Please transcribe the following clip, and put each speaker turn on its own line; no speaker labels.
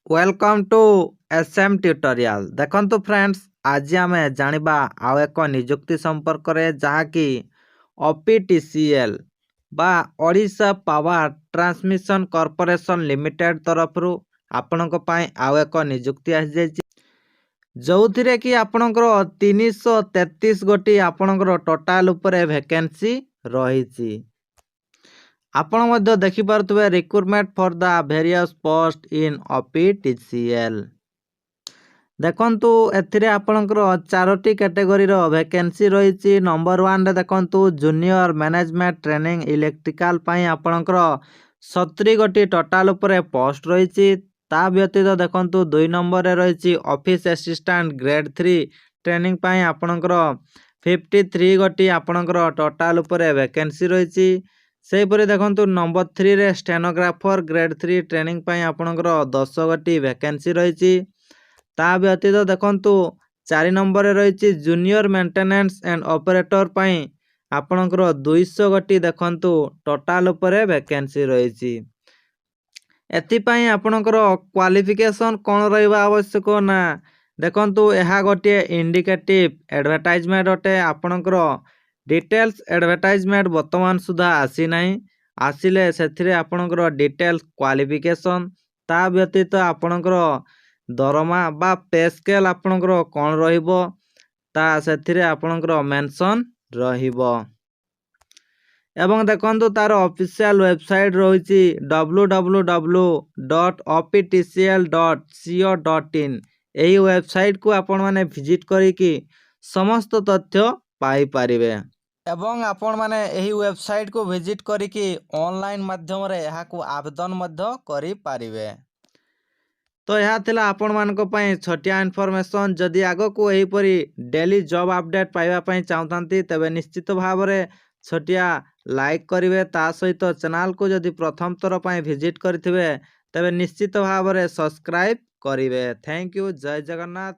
Welcome to SM tutorial. देखंतु friends, आज आम जानिबा आउ एक नियुक्ति संपर्क में जहाँकि ओपीटीसीएल बा Odisha power transmission corporation limited तरफरु आपणक पई आउ एक नियुक्ति आसी जायछि, जोथिरे कि आपणकर 333 गोटी आपणकर टोटाल उपरे वैकेंसी रहिछि। आपण मध्य देखि पारुथबे recruitment for the various post in OPTCL. देखंतु एथिरे आपणकर 4टी कैटेगरी रो वैकेंसी रहिछि। नंबर 1 रे देखंतु जूनियर मैनेजमेंट ट्रेनिंग इलेक्ट्रिकल पई आपणकर 70 गोटी टोटाल उपरे पोस्ट रहिछि। ता व्यतीत देखंतु 2 नंबर रे रहिछि ऑफिस असिस्टेंट ग्रेड 3 ट्रेनिंग पई आपणकर 53 गोटी आपणकर टोटाल उपरे वैकेंसी रहिछि। सेहीपरि देखंतु नंबर 3 रे स्टेनोग्राफर ग्रेड 3 ट्रेनिंग पई आपणकर 10 गोटी वैकेंसी रहिछि। ता व्यतीत देखंतु 4 नंबर रे रहिछि जूनियर मेंटेनेंस एंड ऑपरेटर पई आपणकर 200 गोटी देखंतु टोटाल उपरे वैकेंसी रहिछि। एथि पई आपणकर क्वालिफिकेशन कोन रहइबा आवश्यक ना देखंतु एहा गोटे इंडिकेटिव एडवर्टाइजमेंट अटे। आपणकर डिटेल्स एडवर्टाइजमेंट वर्तमान सुधा आसी नाही, आसिले सेथिरे आपणकर डिटेल्स क्वालिफिकेशन ता व्यतीत आपणकर दरमा बा पे स्केल आपणकर कोन रहिबो ता सेथिरे आपणकर मेंशन रहिबो। एवं देखंतु तार ऑफिशियल वेबसाइट रहिछि www.optcl.co.in। एही वेबसाइट को आपण माने विजिट करिकि समस्त तथ्य पाई पारिबे। एवं आपण माने एही वेबसाइट को विजिट करिकि ऑनलाइन माध्यम रे एहा को आवेदन मध्य करि पारिबे। तो यह थिला आपण मानको पई छोटिया इन्फॉर्मेशन। जदि आगो को एही परी डेली जॉब अपडेट पाइबा पई चाहतांती तबे निश्चित भाव रे छोटिया लाइक करिवे। ता सहित चैनल को जदि प्रथम थर पई विजिट करथिबे तबे निश्चित भाव रे सब्सक्राइब करिवे। Thank you. जय जगन्नाथ।